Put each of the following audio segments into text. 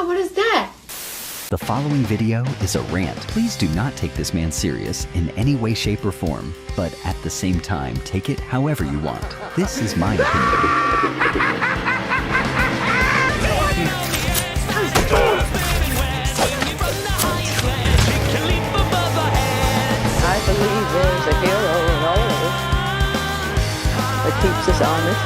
hell? What is that? The following video is a rant. Please do not take this man serious in any way, shape, or form, but at the same time, take it however you want. This is my opinion. I believe there's a hero in all of us that keeps us honest.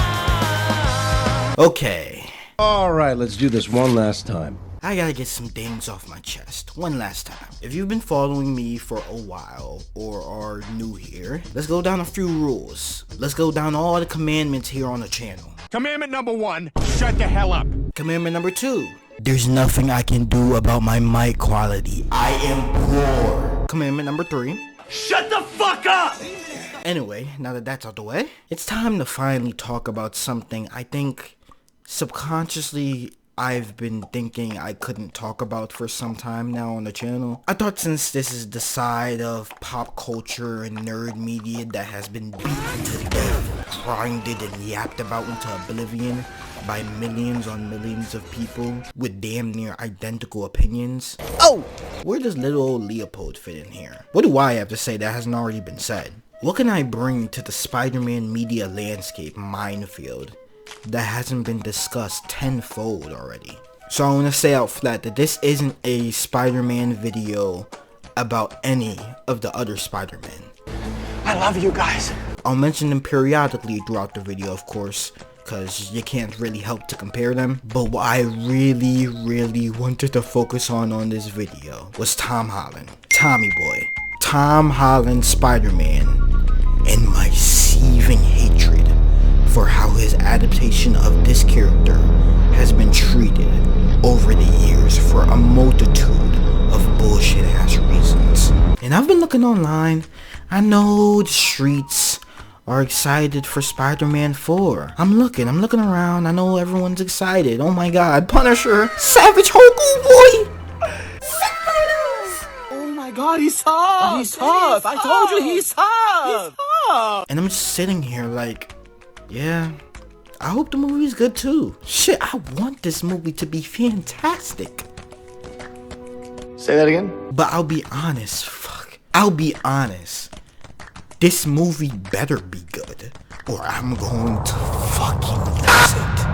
Okay. Alright, let's do this one last time. I gotta get some things off my chest one last time. If you've been following me for a while or are new here, let's go down a few rules. Let's go down all the commandments here on the channel. Commandment number 1, shut the hell up. Commandment number 2, there's nothing I can do about my mic quality. I am poor. Commandment number 3, Shut the fuck up! anyway, now that that's out the way, it's time to finally talk about something I think subconsciously I've been thinking I couldn't talk about for some time now on the channel. I thought since this is the side of pop culture and nerd media that has been beaten to death, grinded and yapped about into oblivion by millions on millions of people with damn near identical opinions. Oh! Where does little old Leopold fit in here? What do I have to say that hasn't already been said? What can I bring to the Spider-Man media landscape minefield that hasn't been discussed tenfold already? So I want to say out flat that this isn't a Spider-Man video about any of the other Spider-Men. I love you guys. I'll mention them periodically throughout the video, of course, because you can't really help to compare them. But what I really wanted to focus on this video was Tom Holland, Tommy Boy, Tom Holland Spider-Man, and my seething hatred for how his adaptation of this character has been treated over the years for a multitude of bullshit ass reasons. And I've been looking online. I know the streets are excited for Spider-Man 4. I'm looking around. I know everyone's excited. Oh my god, Punisher, Savage Hoku boy! Oh my god, he's tough. He's tough. I told you he's tough. He's tough. And I'm just sitting here like, yeah, I hope the movie is good too. Shit, I want this movie to be fantastic. Say that again? But I'll be honest, I'll be honest. This movie better be good, or I'm going to fucking lose it.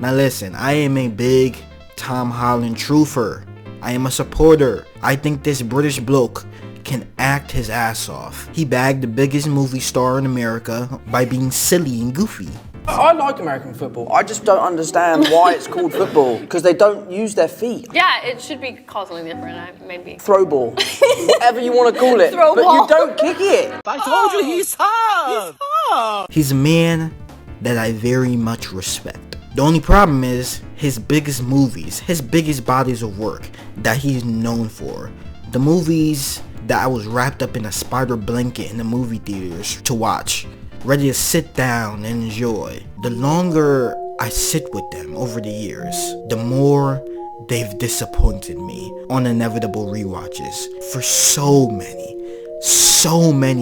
Now listen, I am a big Tom Holland truther. I am a supporter. I think this British bloke can act his ass off. He bagged the biggest movie star in America by being silly and goofy. I like American football. I just don't understand why it's called football, because they don't use their feet. Yeah, it should be called something different, maybe. Throw ball. Whatever you want to call it. Throw but ball. you don't kick it. I told you he's tough. He's tough. He's a man that I very much respect. The only problem is his biggest movies, his biggest bodies of work that he's known for. The movies that I was wrapped up in a spider blanket in the movie theaters to watch, ready to sit down and enjoy. The longer I sit with them over the years, the more they've disappointed me on inevitable rewatches for so many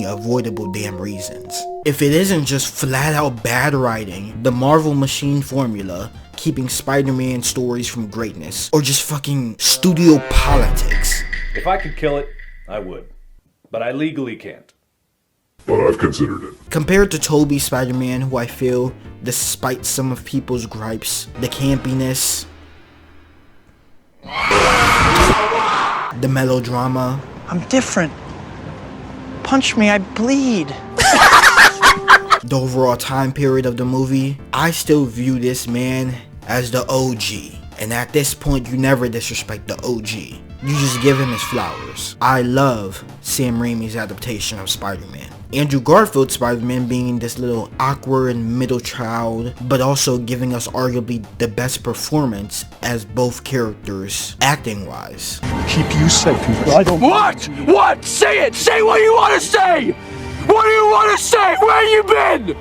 avoidable damn reasons. If it isn't just flat out bad writing, the Marvel machine formula keeping Spider-Man stories from greatness, or just fucking studio politics. If I could kill it, I would. But I legally can't. But I've considered it. Compared to Tobey's Spider-Man, who I feel, despite some of people's gripes, the campiness, the melodrama, I'm different. Punch me, I bleed. the overall time period of the movie, I still view this man as the OG. And at this point, you never disrespect the OG. You just give him his flowers. I love Sam Raimi's adaptation of Spider-Man. Andrew Garfield's Spider-Man being this little awkward middle child, but also giving us arguably the best performance as both characters, acting-wise. Keep you safe. I don't. What? What? Say it. Say what you want to say. What do you want to say? Where you been?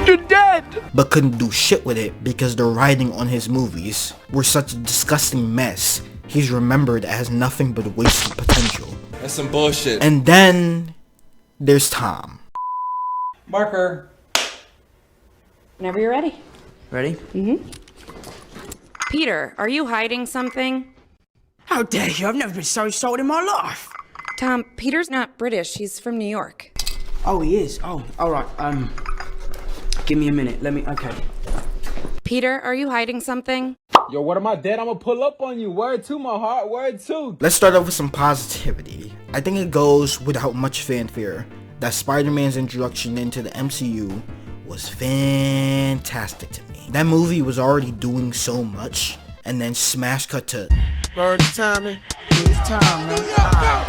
You're dead. But couldn't do shit with it because the writing on his movies were such a disgusting mess. He's remembered as nothing but wasted potential. That's some bullshit. And then there's Tom. Marker. Whenever you're ready. Ready? Mm-hmm. Peter, are you hiding something? How dare you? I've never been so insulted in my life. Tom, Peter's not British. He's from New York. Oh, he is? Oh, alright. Give me a minute. Okay. Peter, are you hiding something? Yo, what am I dead? I'm gonna pull up on you. Word to my heart, word to. Let's start off with some positivity. I think it goes without much fanfare that Spider-Man's introduction into the MCU was fantastic to me. That movie was already doing so much, and then smash cut to Bird's timing. It's time, man.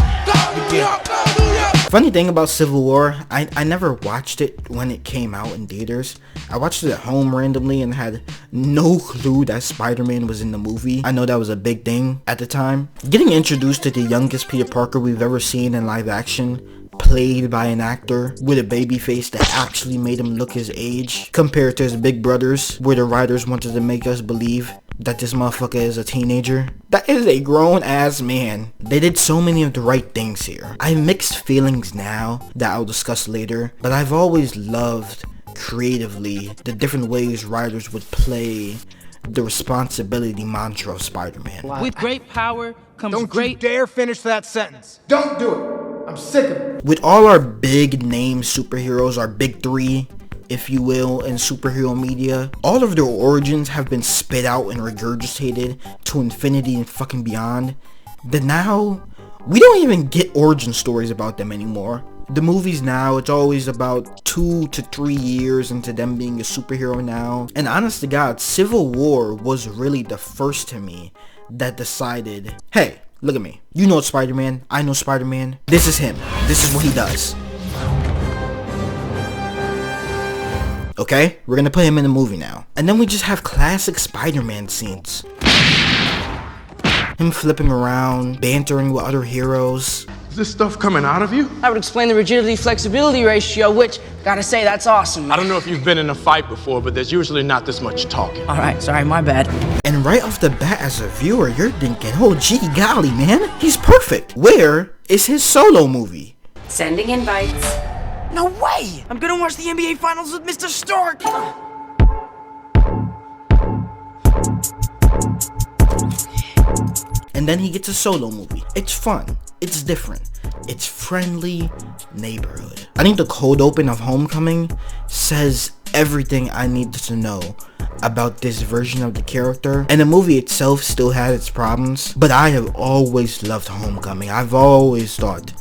Funny thing about Civil War, I never watched it when it came out in theaters. I watched it at home randomly and had no clue that Spider-Man was in the movie. I know that was a big thing at the time. Getting introduced to the youngest Peter Parker we've ever seen in live action, played by an actor with a baby face that actually made him look his age, compared to his big brothers, where the writers wanted to make us believe that this motherfucker is a teenager. That is a grown ass man. They did so many of the right things here. I have mixed feelings now that I'll discuss later, but I've always loved creatively the different ways writers would play the responsibility mantra of Spider-Man. With great power comes Don't you dare finish that sentence. Don't do it. I'm sick of it. With all our big name superheroes, our big three, if you will, in superhero media, all of their origins have been spit out and regurgitated to infinity and fucking beyond, that now we don't even get origin stories about them anymore. The movies now, it's always about 2 to 3 years into them being a superhero now. And honest to God, Civil War was really the first to me that decided, hey, look at me. You know Spider-Man. I know Spider-Man. This is him. This is what he does. Okay? We're gonna put him in the movie now. And then we just have classic Spider-Man scenes. Him flipping around, bantering with other heroes. Is this stuff coming out of you? That would explain the rigidity-flexibility ratio, which, gotta say, that's awesome. I don't know if you've been in a fight before, but there's usually not this much talking. Alright, sorry, my bad. And right off the bat as a viewer, you're thinking, oh gee golly, man, he's perfect. Where is his solo movie? Sending invites. No way! I'm gonna watch the NBA Finals with Mr. Stark! And then he gets a solo movie. It's fun. It's different. It's friendly neighborhood. I think the cold open of Homecoming says everything I needed to know about this version of the character, and the movie itself still had its problems, but I have always loved Homecoming. I've always thought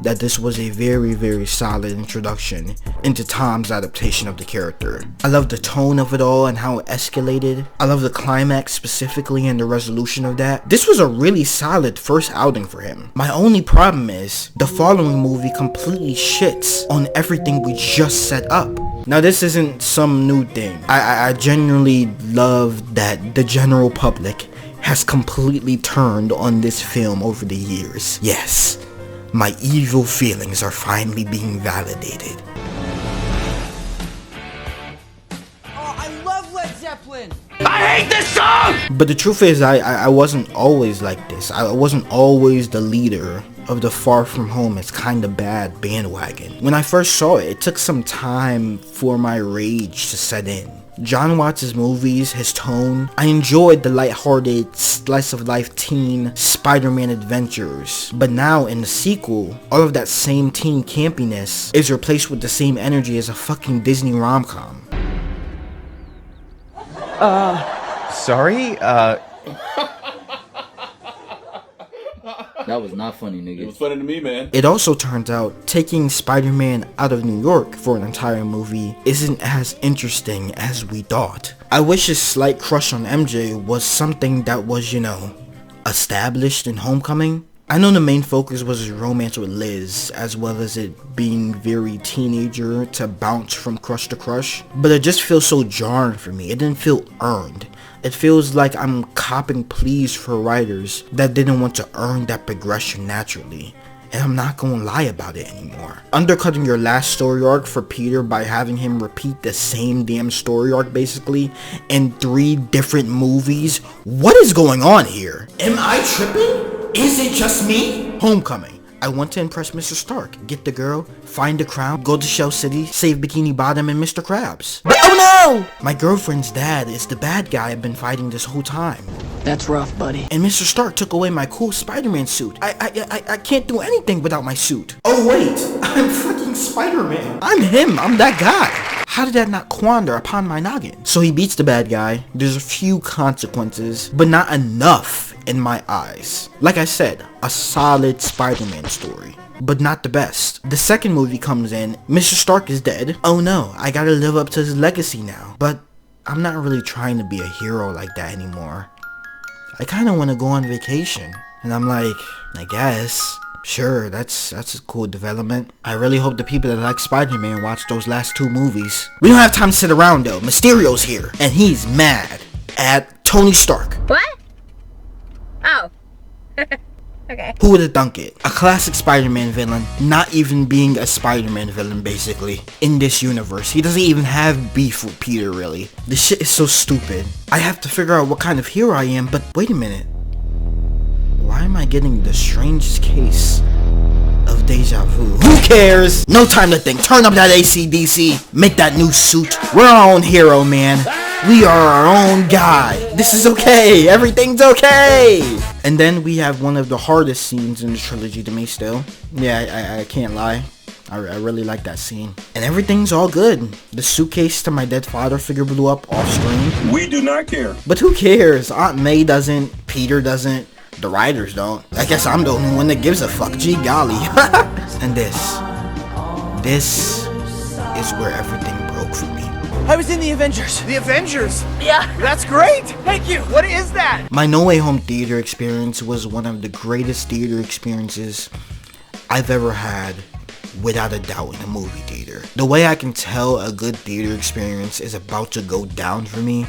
that this was a very, very solid introduction into Tom's adaptation of the character. I love the tone of it all and how it escalated. I love the climax specifically and the resolution of that. This was a really solid first outing for him. My only problem is the following movie completely shits on everything we just set up. Now this isn't some new thing. I genuinely love that the general public has completely turned on this film over the years. Yes, my evil feelings are finally being validated. Oh, I love Led Zeppelin! I hate this song! But the truth is, I wasn't always like this. I wasn't always the leader of the Far From Home It's Kinda Bad bandwagon. When I first saw it, it took some time for my rage to set in. John Watts' movies, his tone, I enjoyed the lighthearted, slice-of-life teen Spider-Man adventures. But now in the sequel, all of that same teen campiness is replaced with the same energy as a fucking Disney rom-com. Sorry? That was not funny, nigga. It was funny to me, man. It also turns out taking Spider-Man out of New York for an entire movie isn't as interesting as we thought. I wish his slight crush on MJ was something that was, you know, established in Homecoming. I know the main focus was his romance with Liz, as well as it being very teenager to bounce from crush to crush, but it just feels so jarring for me. It didn't feel earned. It feels like I'm copping pleas for writers that didn't want to earn that progression naturally. And I'm not gonna lie about it anymore. Undercutting your last story arc for Peter by having him repeat the same damn story arc basically in 3 different movies. What is going on here? Am I tripping? Is it just me? Homecoming. I want to impress Mr. Stark, get the girl, find the crown, go to Shell City, save Bikini Bottom and Mr. Krabs. But oh no! My girlfriend's dad is the bad guy I've been fighting this whole time. That's rough, buddy. And Mr. Stark took away my cool Spider-Man suit. I can't do anything without my suit. Oh wait, I'm fucking Spider-Man. I'm him, I'm that guy. How did that not quander upon my noggin? So he beats the bad guy. There's a few consequences, but not enough in my eyes. Like I said, a solid Spider-Man story, but not the best. The second movie comes in, Mr. Stark is dead. Oh no, I gotta live up to his legacy now. But I'm not really trying to be a hero like that anymore. I kinda wanna go on vacation. And I'm like, I guess. Sure, that's a cool development. I really hope the people that like Spider-Man watch those last 2 movies. We don't have time to sit around though. Mysterio's here, and he's mad at Tony Stark. What? Oh. Okay. Who would have thunk it? A classic Spider-Man villain, not even being a Spider-Man villain basically, in this universe. He doesn't even have beef with Peter really. This shit is so stupid. I have to figure out what kind of hero I am, but wait a minute. Why am I getting the strangest case of deja vu? Who cares? No time to think. Turn up that AC/DC. Make that new suit. We're our own hero, man. We are our own guy. This is okay. Everything's okay. And then we have one of the hardest scenes in the trilogy to me still. Yeah, I can't lie. I really like that scene. And everything's all good. The suitcase to my dead father figure blew up off screen. We do not care. But who cares? Aunt May doesn't. Peter doesn't. The writers don't. I guess I'm the only one that gives a fuck. Gee golly. And this is where everything broke for me. I was in the Avengers. The Avengers? Yeah. That's great! Thank you. What is that? My No Way Home theater experience was one of the greatest theater experiences I've ever had, without a doubt, in a movie theater. The way I can tell a good theater experience is about to go down for me,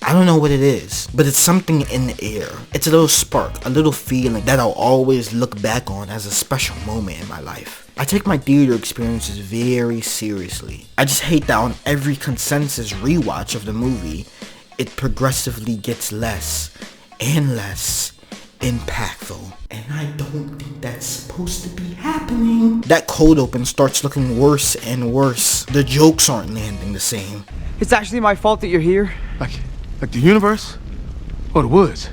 I don't know what it is, but it's something in the air. It's a little spark, a little feeling that I'll always look back on as a special moment in my life. I take my theater experiences very seriously. I just hate that on every consensus rewatch of the movie, it progressively gets less and less impactful. And I don't think that's supposed to be happening. That cold open starts looking worse and worse. The jokes aren't landing the same. It's actually my fault that you're here. Like the universe? Or the woods?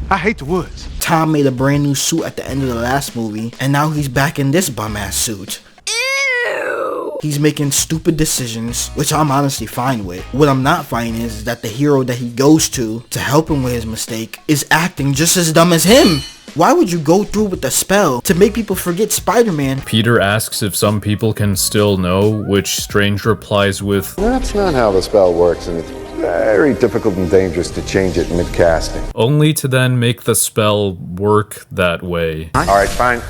I hate the woods. Tom made a brand new suit at the end of the last movie, and now he's back in this bum-ass suit. Ew! He's making stupid decisions, which I'm honestly fine with. What I'm not fine is that the hero that he goes to help him with his mistake is acting just as dumb as him. Why would you go through with the spell to make people forget Spider-Man? Peter asks if some people can still know, which Strange replies with, "That's not how the spell works, and it's very difficult and dangerous to change it mid-casting." only to then make the spell work that way. Alright, fine.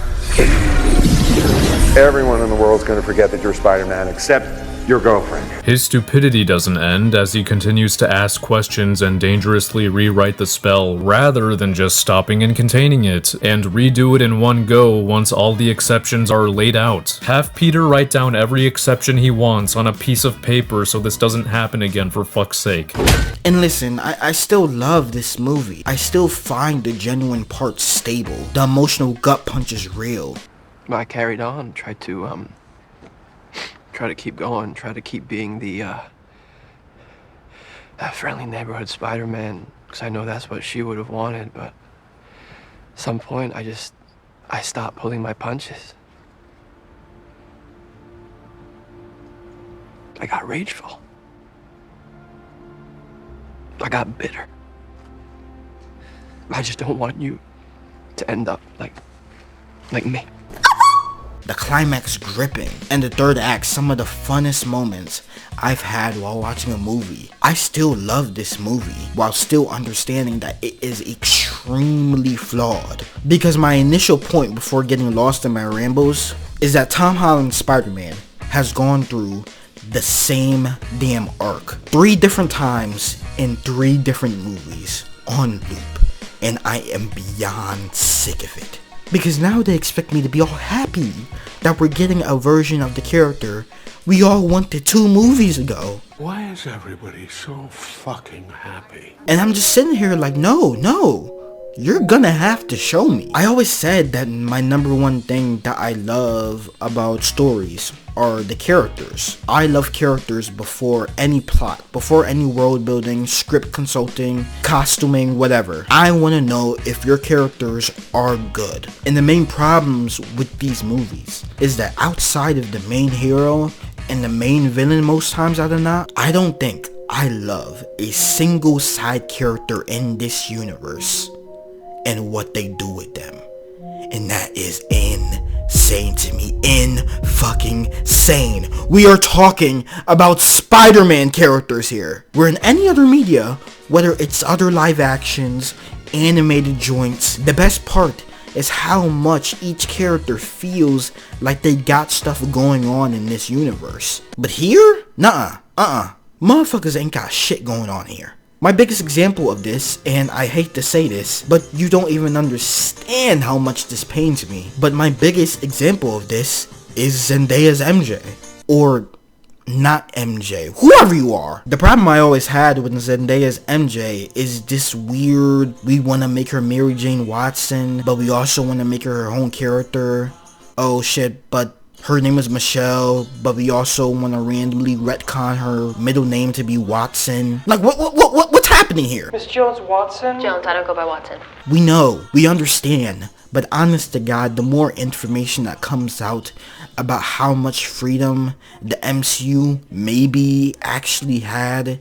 Everyone in the world's gonna forget that you're Spider-Man except your girlfriend. His stupidity doesn't end as he continues to ask questions and dangerously rewrite the spell rather than just stopping and containing it, and redo it in one go once all the exceptions are laid out. Have Peter write down every exception he wants on a piece of paper so this doesn't happen again, for fuck's sake. And listen, I still love this movie. I still find the genuine parts stable. The emotional gut punch is real. I carried on, tried to keep going, try to keep being the friendly neighborhood Spider-Man, because I know that's what she would have wanted, but at some point I stopped pulling my punches. I got rageful. I got bitter. I just don't want you to end up like me. The climax gripping, and the third act some of the funnest moments I've had while watching a movie. I still love this movie while still understanding that it is extremely flawed. Because my initial point before getting lost in my rambos is that Tom Holland's Spider-Man has gone through the same damn arc 3 different times in 3 different movies on loop, and I am beyond sick of it. Because now they expect me to be all happy that we're getting a version of the character we all wanted 2 movies ago. Why is everybody so fucking happy? And I'm just sitting here like, no. you're gonna have to show me. I always said that my number one thing that I love about stories are the characters. I love characters before any plot, before any world building, script consulting, costuming, whatever. I want to know if your characters are good. And the main problems with these movies is that outside of the main hero and the main villain most times out of not, I don't think I love a single side character in this universe and what they do with them. And that is insane to me. Fucking sane. We are talking about Spider-Man characters here. Where in any other media, whether it's other live actions, animated joints, the best part is how much each character feels like they got stuff going on in this universe. But here? Nuh-uh. Motherfuckers ain't got shit going on here. My biggest example of this, and I hate to say this, but you don't even understand how much this pains me, but my biggest example of this is Zendaya's MJ. Or not MJ, whoever you are. The problem I always had with Zendaya's MJ is this weird, we want to make her Mary Jane Watson, but we also want to make her her own character. Oh shit, but her name is Michelle, but we also want to randomly retcon her middle name to be Watson. Like, what's happening here? Miss Jones Watson? Jones, I don't go by Watson. We know, we understand, but honest to God, the more information that comes out about how much freedom the MCU maybe actually had,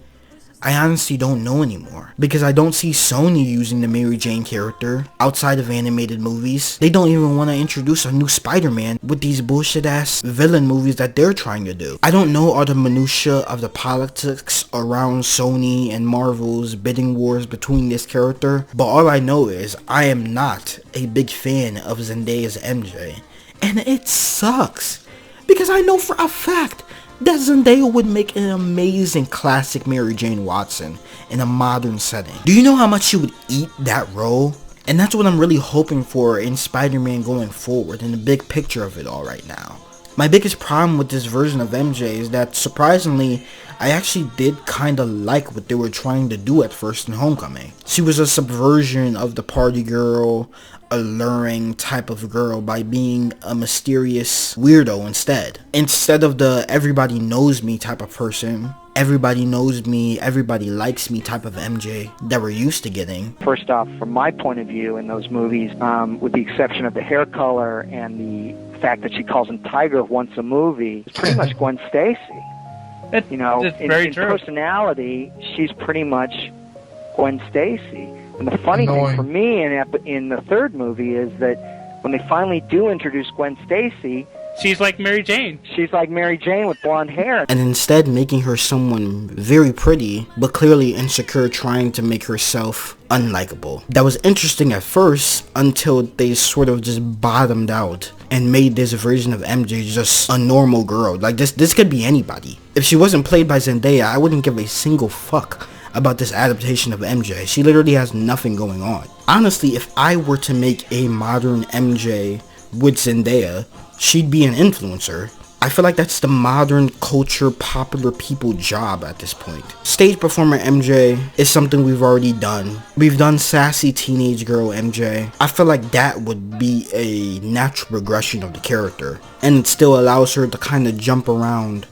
I honestly don't know anymore. Because I don't see Sony using the Mary Jane character outside of animated movies. They don't even want to introduce a new Spider-Man with these bullshit ass villain movies that they're trying to do. I don't know all the minutia of the politics around Sony and Marvel's bidding wars between this character, but all I know is I am not a big fan of Zendaya's MJ. And it sucks. Because I know for a fact that Zendaya would make an amazing classic Mary Jane Watson in a modern setting. Do you know how much she would eat that role? And that's what I'm really hoping for in Spider-Man going forward, in the big picture of it all right now. My biggest problem with this version of MJ is that, surprisingly, I actually did kinda like what they were trying to do at first in Homecoming. She was a subversion of the party girl, alluring type of girl by being a mysterious weirdo instead. Instead of the everybody knows me type of person, everybody knows me, everybody likes me type of MJ that we're used to getting. First off, from my point of view in those movies, with the exception of the hair color and the fact that she calls him Tiger once a movie, it's pretty much Gwen Stacy. You know, in personality, she's pretty much Gwen Stacy. And the funny thing for me in the third movie is that when they finally do introduce Gwen Stacy, she's like Mary Jane. She's like Mary Jane with blonde hair. And instead making her someone very pretty, but clearly insecure, trying to make herself unlikable. That was interesting at first until they sort of just bottomed out and made this version of MJ just a normal girl. Like this could be anybody. If she wasn't played by Zendaya, I wouldn't give a single fuck about this adaptation of MJ. She literally has nothing going on. Honestly, if I were to make a modern MJ with Zendaya, she'd be an influencer. I feel like that's the modern culture, popular people job at this point. Stage performer MJ is something we've already done. We've done sassy teenage girl MJ. I feel like that would be a natural progression of the character. And it still allows her to kind of jump around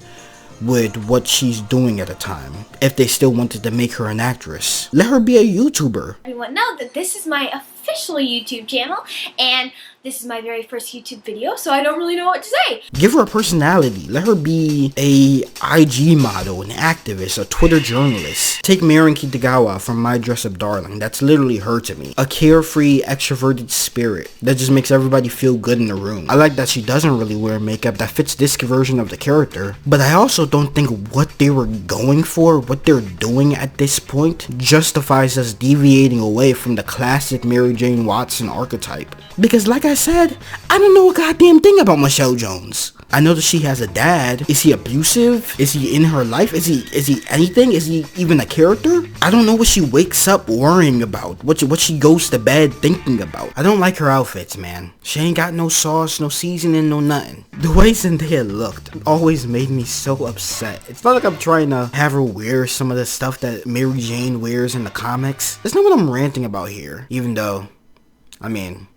with what she's doing at a time. If they still wanted to make her an actress, let her be a YouTuber. Everyone know that this is my official YouTube channel, and this is my very first YouTube video, so I don't really know what to say. Give her a personality. Let her be a IG model, an activist, a Twitter journalist. Take Marin Kitagawa from My Dress Up Darling. That's literally her to me. A carefree, extroverted spirit that just makes everybody feel good in the room. I like that she doesn't really wear makeup. That fits this version of the character. But I also don't think what they were going for, what they're doing at this point, justifies us deviating away from the classic Mary Jane Watson archetype. Because like I said, I don't know a goddamn thing about Michelle Jones. I know that she has a dad. Is he abusive? Is he in her life? Is he anything? Is he even a character? I don't know what she wakes up worrying about. What she goes to bed thinking about. I don't like her outfits, man. She ain't got no sauce, no seasoning, no nothing. The way Zendaya looked always made me so upset. It's not like I'm trying to have her wear some of the stuff that Mary Jane wears in the comics. That's not what I'm ranting about here. Even though, I mean,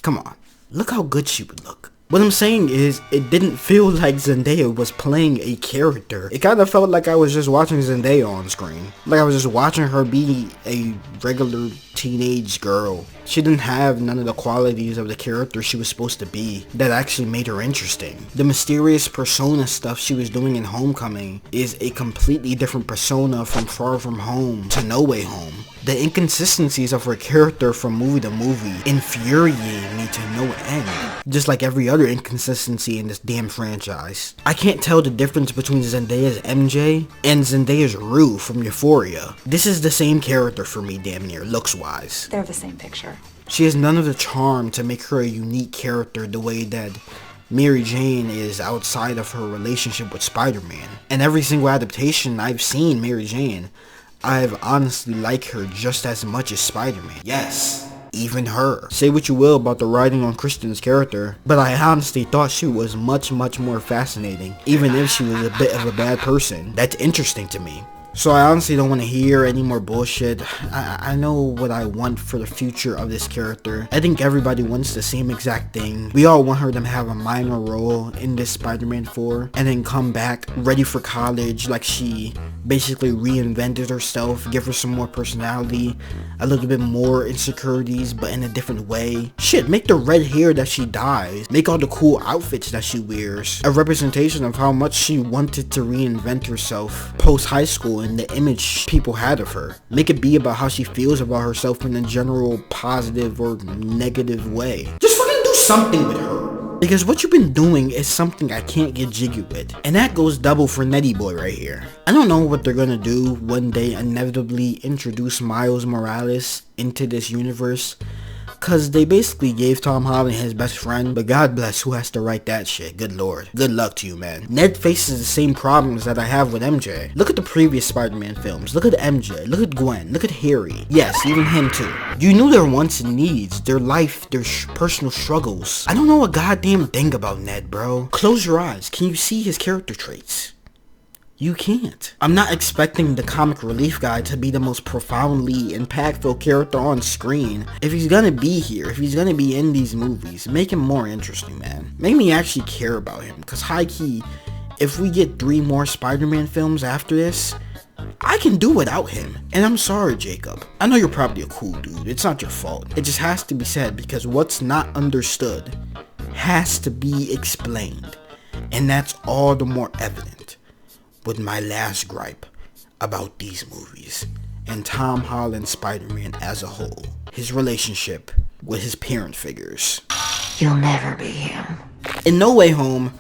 come on. Look how good she would look. What I'm saying is, it didn't feel like Zendaya was playing a character. It kind of felt like I was just watching Zendaya on screen. Like I was just watching her be a regular teenage girl. She didn't have none of the qualities of the character she was supposed to be that actually made her interesting. The mysterious persona stuff she was doing in Homecoming is a completely different persona from Far From Home to No Way Home. The inconsistencies of her character from movie to movie infuriate me to no end. Just like every other inconsistency in this damn franchise. I can't tell the difference between Zendaya's MJ and Zendaya's Rue from Euphoria. This is the same character for me, damn near, looks-wise. They're the same picture. She has none of the charm to make her a unique character the way that Mary Jane is outside of her relationship with Spider-Man. And every single adaptation I've seen Mary Jane, I've honestly liked her just as much as Spider-Man. Yes, even her. Say what you will about the writing on Kristen's character, but I honestly thought she was much more fascinating, even if she was a bit of a bad person. That's interesting to me. So I honestly don't want to hear any more bullshit. I know what I want for the future of this character. I think everybody wants the same exact thing. We all want her to have a minor role in this Spider-Man 4 and then come back ready for college, like she basically reinvented herself, give her some more personality, a little bit more insecurities, but in a different way. Shit, make the red hair that she dyes, make all the cool outfits that she wears a representation of how much she wanted to reinvent herself post high school and the image people had of her. Make it be about how she feels about herself in a general positive or negative way. Just fucking do something with her. Because what you've been doing is something I can't get jiggy with. And that goes double for Nettie Boy right here. I don't know what they're gonna do when they inevitably introduce Miles Morales into this universe. Cause they basically gave Tom Holland his best friend, but God bless who has to write that shit. Good lord. Good luck to you, man. Ned faces the same problems that I have with MJ. Look at the previous Spider-Man films. Look at MJ. Look at Gwen. Look at Harry. Yes, even him too. You knew their wants and needs, their life, their personal struggles. I don't know a goddamn thing about Ned, bro. Close your eyes. Can you see his character traits? You can't. I'm not expecting the comic relief guy to be the most profoundly impactful character on screen. If he's gonna be here, if he's gonna be in these movies, make him more interesting, man. Make me actually care about him, cause high key, if we get 3 more Spider-Man films after this, I can do without him. And I'm sorry, Jacob. I know you're probably a cool dude. It's not your fault. It just has to be said because what's not understood has to be explained. And that's all the more evident with my last gripe about these movies and Tom Holland's Spider-Man as a whole. His relationship with his parent figures. You'll never be him. In No Way Home,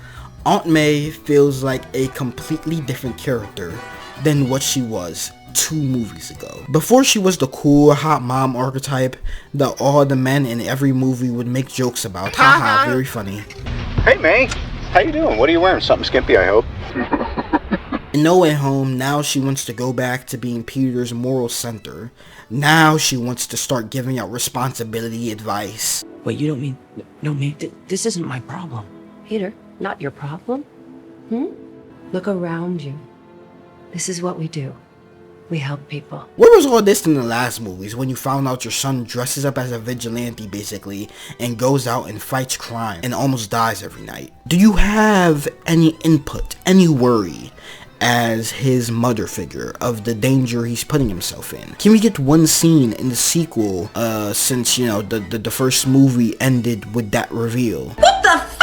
Aunt May feels like a completely different character than what she was 2 movies ago. Before, she was the cool, hot mom archetype that all the men in every movie would make jokes about. Haha, very funny. Hey May, how you doing? What are you wearing? Something skimpy, I hope. In No Way Home, now she wants to go back to being Peter's moral center. Now she wants to start giving out responsibility advice. Wait, you don't mean... No, May, this isn't my problem. Peter, not your problem? Look around you. This is what we do. We help people. Where was all this in the last movies when you found out your son dresses up as a vigilante basically and goes out and fights crime and almost dies every night? Do you have any input, any worry as his mother figure of the danger he's putting himself in? Can we get one scene in the sequel since, you know, the first movie ended with that reveal? What the f***?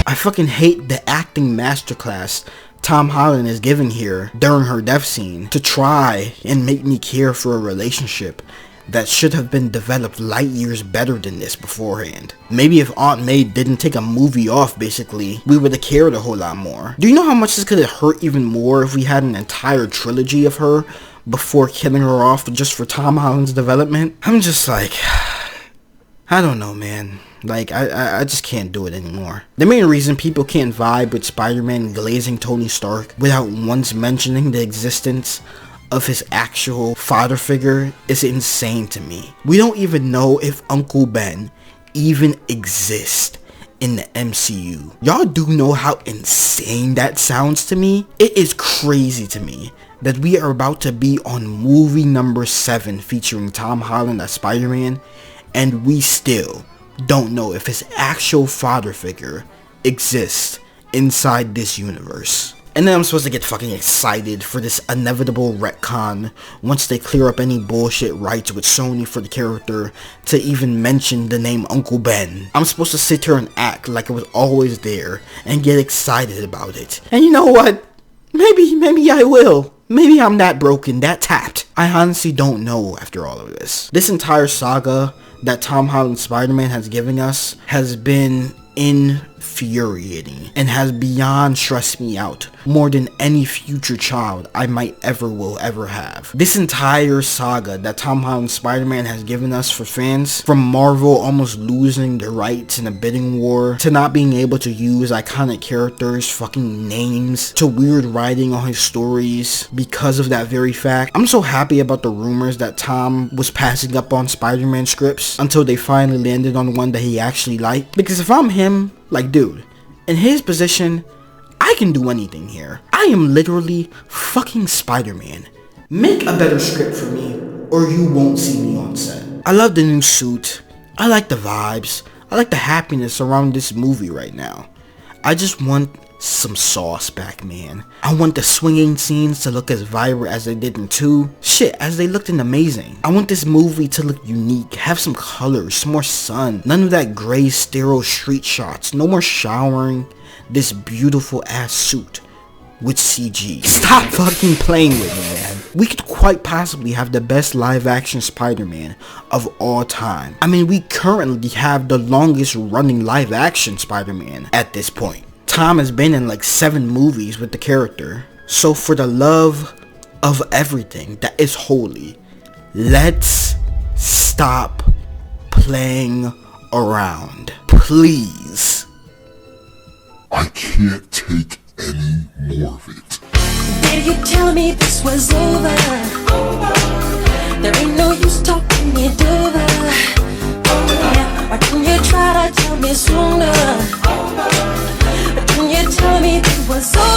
I fucking hate the acting masterclass Tom Holland is giving here during her death scene to try and make me care for a relationship that should have been developed light years better than this beforehand. Maybe if Aunt May didn't take a movie off, basically, we would have cared a whole lot more. Do you know how much this could have hurt even more if we had an entire trilogy of her before killing her off just for Tom Holland's development? I'm just like... I don't know, man. Like, I just can't do it anymore. The main reason people can't vibe with Spider-Man glazing Tony Stark without once mentioning the existence of his actual father figure is insane to me. We don't even know if Uncle Ben even exists in the MCU. Y'all do know how insane that sounds to me? It is crazy to me that we are about to be on movie number 7 featuring Tom Holland as Spider-Man, and we still don't know if his actual father figure exists inside this universe. And then I'm supposed to get fucking excited for this inevitable retcon once they clear up any bullshit rights with Sony for the character to even mention the name Uncle Ben. I'm supposed to sit here and act like it was always there and get excited about it. And you know what? Maybe I will. Maybe I'm that broken, that tapped. I honestly don't know after all of this. This entire saga that Tom Holland Spider-Man has given us has been infuriating and has beyond stressed me out more than any future child I might will ever have. This entire saga that Tom Holland Spider-Man has given us for fans, from Marvel almost losing the rights in a bidding war, to not being able to use iconic characters' fucking names, to weird writing on his stories because of that very fact. I'm so happy about the rumors that Tom was passing up on Spider-Man scripts until they finally landed on one that he actually liked. Because if I'm him, like, dude, in his position, I can do anything here. I am literally fucking Spider-Man. Make a better script for me, or you won't see me on set. I love the new suit. I like the vibes. I like the happiness around this movie right now. I just want some sauce back, man. I want the swinging scenes to look as vibrant as they did in 2. Shit, as they looked in Amazing. I want this movie to look unique, have some colors, some more sun. None of that gray, sterile street shots. No more showering this beautiful ass suit with CG. Stop fucking playing with me, man. We could quite possibly have the best live action Spider-Man of all time. I mean, we currently have the longest running live action Spider-Man at this point. Tom has been in like 7 movies with the character. So for the love of everything that is holy, let's stop playing around. Please. I can't take any more of it. Did you tell me this was over? There ain't no use talking it over. Yeah, why don't you try to tell me sooner? Can you tell me it was over?